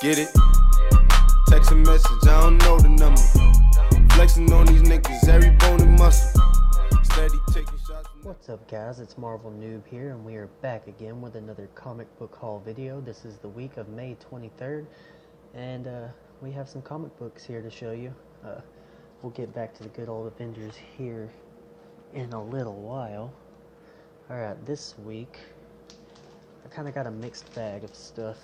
Get it? Text a message, I don't know the number. Flexing on these niggas, every bone and muscle. Steady taking shots. What's up guys, it's Marvel Noob here and we are back again with another comic book haul video. This is the week of May 23rd and we have some comic books here to show you. We'll get back to the good old Avengers here in a little while. Alright, this week I kind of got a mixed bag of stuff.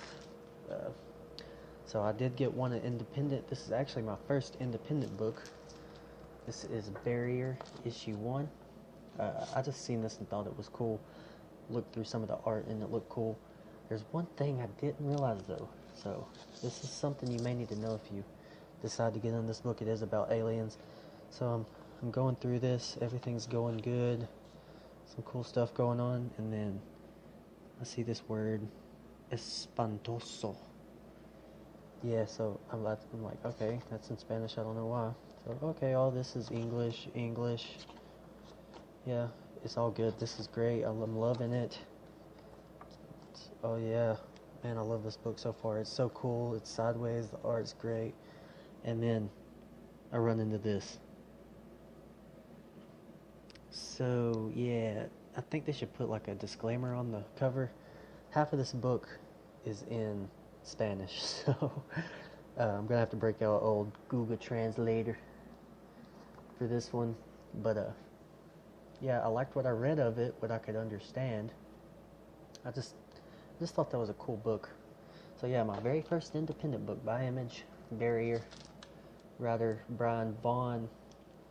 So I did get one independent. This is actually my first independent book. This is Barrier issue 1. I just seen this and thought it was cool. Looked through some of the art and it looked cool. There's one thing I didn't realize though. So this is something you may need to know if you decide to get in this book. It is about aliens. So I'm going through this. Everything's going good. Some cool stuff going on. And then I see this word, espantoso. Yeah, so I'm like, okay, that's in Spanish. I don't know why. So, okay, all this is English. Yeah, it's all good. This is great. I'm loving it. Oh, yeah. Man, I love this book so far. It's so cool. It's sideways. The art's great. And then I run into this. So, yeah, I think they should put like a disclaimer on the cover. Half of this book is in Spanish, so I'm gonna have to break out old Google Translator for this one. But yeah, I liked what I read of it, what I could understand. I just thought that was a cool book. So yeah, my very first independent book by Image, Barrier, writer Brian Vaughan.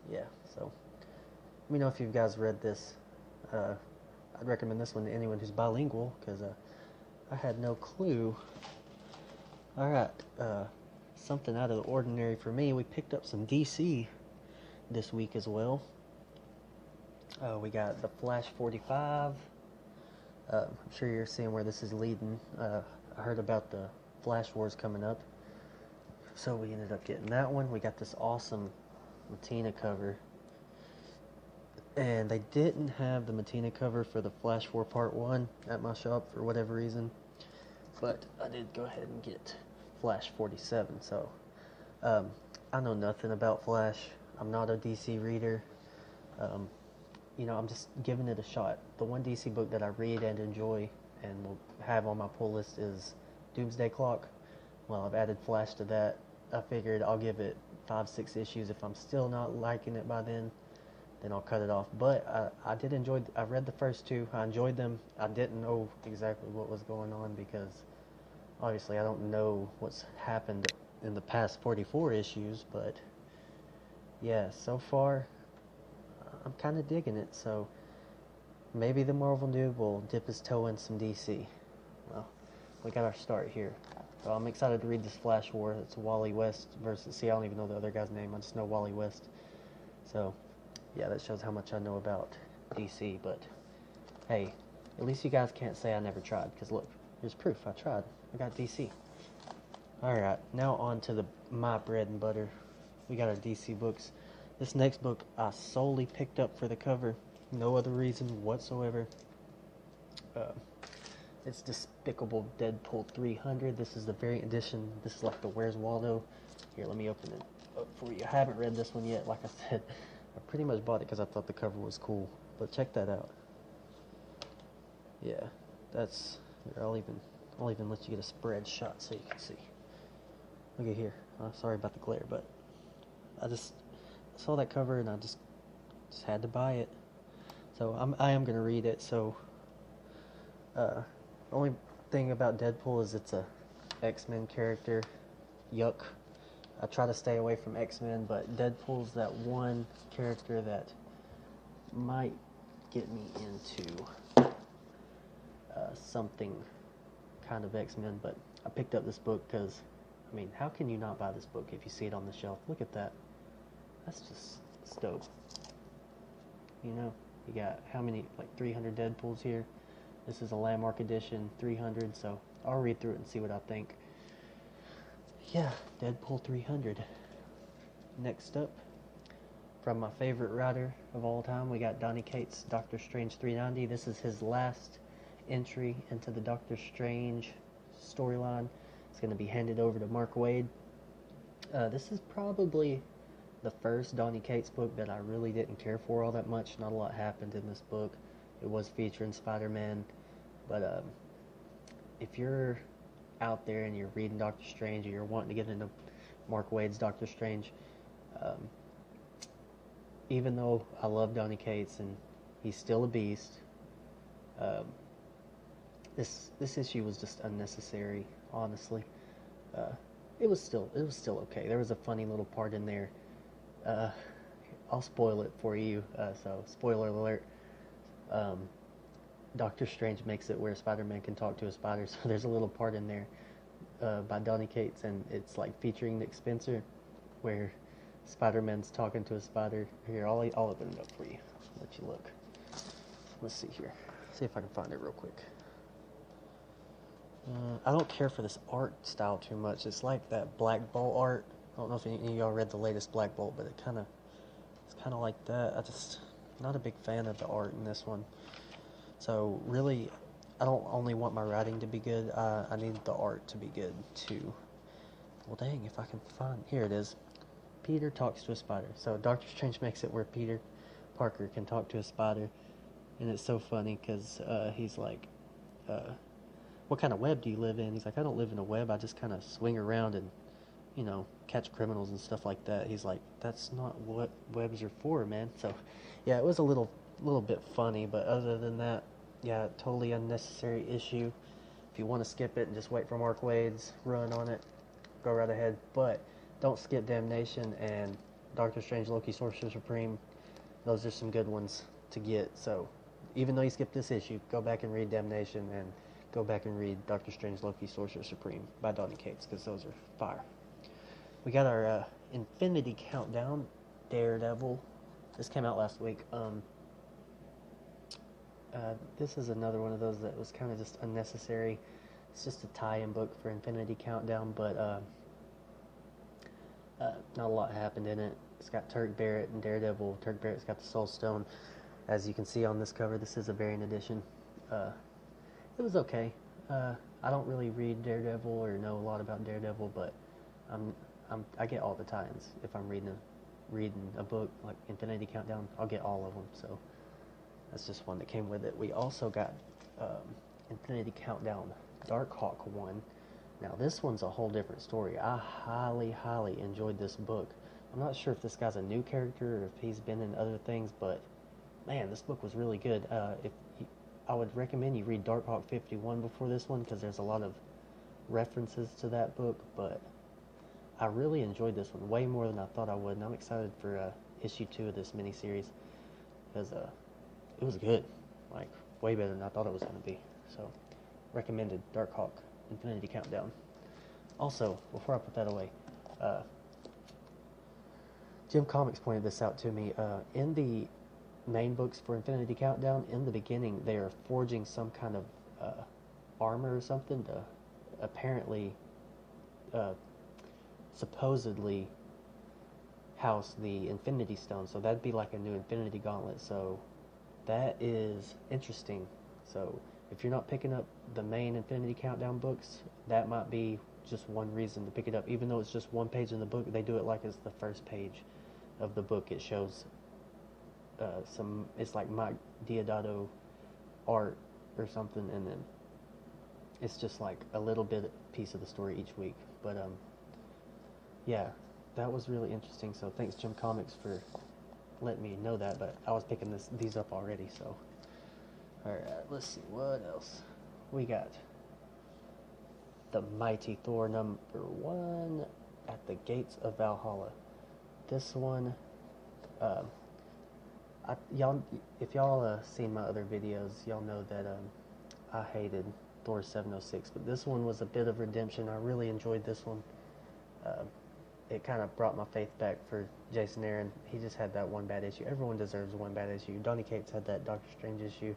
Yeah, so let me know if you guys read this. I'd recommend this one to anyone who's bilingual, because I had no clue. Alright, something out of the ordinary for me. We picked up some DC this week as well. We got the Flash 45. I'm sure you're seeing where this is leading. I heard about the Flash Wars coming up, so we ended up getting that one. We got this awesome Mattina cover. And they didn't have the Mattina cover for the Flash 4 Part 1 at my shop for whatever reason. But I did go ahead and get Flash 47. So, I know nothing about Flash. I'm not a DC reader. You know, I'm just giving it a shot. The one DC book that I read and enjoy and will have on my pull list is Doomsday Clock. Well, I've added Flash to that. I figured I'll give it 5-6 issues. If I'm still not liking it by then I'll cut it off. But I did enjoy, I read the first two, I enjoyed them. I didn't know exactly what was going on because obviously I don't know what's happened in the past 44 issues, but yeah, so far I'm kind of digging it. So maybe the Marvel Noob will dip his toe in some DC. Well, we got our start here. So I'm excited to read this Flash War. It's Wally West versus, see, I don't even know the other guy's name, I just know Wally West. So yeah, that shows how much I know about DC, but hey, at least you guys can't say I never tried, because look, here's proof, I tried. I got DC. Alright, now on to my bread and butter. We got our DC books. This next book I solely picked up for the cover, no other reason whatsoever. It's Despicable Deadpool 300. This is the variant edition. This is like the Where's Waldo. Here, let me open it up for you. I haven't read this one yet, like I said. I pretty much bought it because I thought the cover was cool. But check that out. Yeah, that's... Here, I'll even let you get a spread shot so you can see. Look at here. Sorry about the glare, but I just saw that cover and I just had to buy it. So I am gonna read it. So the only thing about Deadpool is it's a X-Men character. Yuck. I try to stay away from X-Men, but Deadpool's that one character that might get me into something kind of X-Men. But I picked up this book because, I mean, how can you not buy this book if you see it on the shelf? Look at that. That's just dope. You know, you got how many, like 300 Deadpools here. This is a landmark edition, 300, so I'll read through it and see what I think. Yeah, Deadpool 300. Next up, from my favorite writer of all time, we got Donny Cates' Doctor Strange 390. This is his last entry into the Doctor Strange storyline. It's going to be handed over to Mark Waid. This is probably the first Donny Cates book that I really didn't care for all that much. Not a lot happened in this book. It was featuring Spider-Man, but if you're out there and you're reading Doctor Strange or you're wanting to get into Mark Waid's Doctor Strange, even though I love Donny Cates and he's still a beast, this issue was just unnecessary, honestly. It was still okay. There was a funny little part in there. I'll spoil it for you. So spoiler alert. Doctor Strange makes it where Spider-Man can talk to a spider. So there's a little part in there by Donny Cates, and it's like featuring Nick Spencer, where Spider-Man's talking to a spider. Here, I'll open it up for you. Let you look. Let's see here. See if I can find it real quick. I don't care for this art style too much. It's like that Black Bolt art. I don't know if any of y'all read the latest Black Bolt, but it's kind of like that. Not a big fan of the art in this one. So really, I don't only want my writing to be good. I need the art to be good too. Well, dang, if I can find, here it is. Peter talks to a spider. So Doctor Strange makes it where Peter Parker can talk to a spider, and it's so funny because he's like, what kind of web do you live in? He's like, I don't live in a web. I just kind of swing around and, catch criminals and stuff like that. He's like, that's not what webs are for, man. So, yeah, it was a little bit funny, but other than that, yeah, totally unnecessary issue. If you want to skip it and just wait for Mark Waid's run on it, go right ahead. But don't skip Damnation and Doctor Strange, Loki, Sorcerer Supreme. Those are some good ones to get. So, even though you skipped this issue, go back and read Damnation and go back and read Doctor Strange, Loki, Sorcerer Supreme by Donny Cates, because those are fire. We got our Infinity Countdown, Daredevil. This came out last week. This is another one of those that was kind of just unnecessary. It's just a tie-in book for Infinity Countdown, but not a lot happened in it. It's got Turk Barrett and Daredevil. Turk Barrett's got the Soul Stone. As you can see on this cover, this is a variant edition. It was okay. I don't really read Daredevil or know a lot about Daredevil, but I get all the tie-ins. If I'm reading a book like Infinity Countdown, I'll get all of them. So that's just one that came with it. We also got Infinity Countdown Darkhawk 1. Now this one's a whole different story. I highly enjoyed this book. I'm not sure if this guy's a new character or if he's been in other things, but man, this book was really good. I would recommend you read Darkhawk 51 before this one, because there's a lot of references to that book, but I really enjoyed this one way more than I thought I would, and I'm excited for issue 2 of this miniseries, because it was good, like way better than I thought it was going to be. So recommended Darkhawk Infinity Countdown. Also, before I put that away, Jim Comics pointed this out to me. In the main books for Infinity Countdown, in the beginning they are forging some kind of armor or something to apparently supposedly house the Infinity Stone. So that'd be like a new Infinity Gauntlet. So that is interesting. So if you're not picking up the main Infinity Countdown books, that might be just one reason to pick it up. Even though it's just one page in the book, they do it like it's the first page of the book. It shows it's like Mike Deodato art or something, and then it's just like a little bit piece of the story each week. But yeah, that was really interesting. So thanks Jim Comics for letting me know that. But I was picking these up already. So all right, let's see what else we got. The Mighty Thor #1 at the Gates of Valhalla. This one, if y'all seen my other videos, y'all know that I hated Thor 706, but this one was a bit of redemption. I really enjoyed this one. It kind of brought my faith back for Jason Aaron. He just had that one bad issue. Everyone deserves one bad issue. Donny Cates had that Doctor Strange issue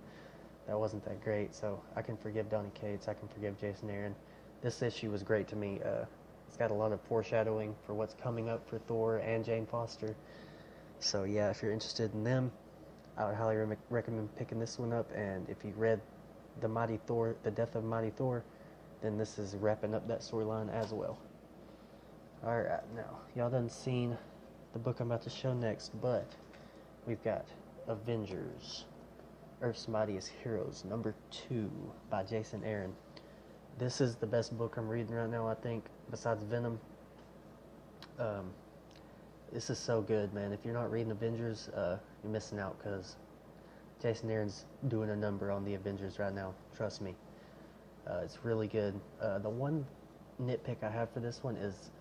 that wasn't that great, so I can forgive Donny Cates. I can forgive Jason Aaron. This issue was great to me. It's got a lot of foreshadowing for what's coming up for Thor and Jane Foster. So yeah, if you're interested in them, I would highly recommend picking this one up. And if you read The Mighty Thor, The Death of Mighty Thor, then this is wrapping up that storyline as well. Alright, now, y'all done seen the book I'm about to show next, but we've got Avengers, Earth's Mightiest Heroes, number 2 by Jason Aaron. This is the best book I'm reading right now, I think, besides Venom. This is so good, man. If you're not reading Avengers, you're missing out, because Jason Aaron's doing a number on the Avengers right now. Trust me. It's really good. The one nitpick I have for this one is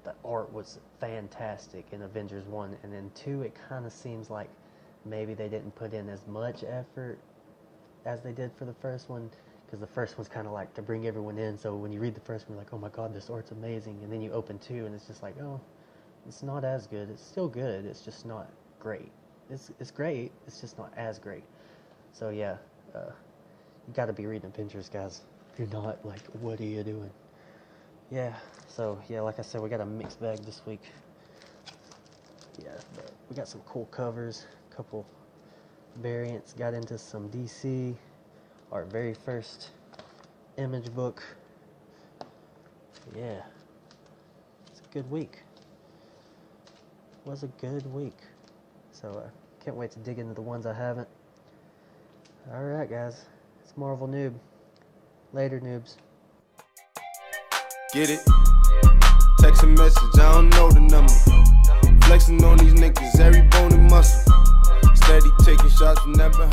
the art was fantastic in Avengers 1, and then 2, it kind of seems like maybe they didn't put in as much effort as they did for the first one, because the first one's kind of like to bring everyone in, so when you read the first one, you're like, oh my god, this art's amazing, and then you open 2, and it's just like, oh, it's not as good. It's still good, it's just not great. It's great, it's just not as great. So yeah, you gotta be reading Avengers, guys. If you're not, like, what are you doing? Yeah, so yeah, like I said, we got a mixed bag this week. Yeah, but we got some cool covers, a couple variants, got into some DC, our very first Image book. Yeah, it's a good week. Was a good week. So can't wait to dig into the ones I haven't. Alright guys, it's Marvel Noob. Later, noobs. Get it? Text a message, I don't know the number. Flexing on these niggas, every bone and muscle. Steady taking shots, never hurt.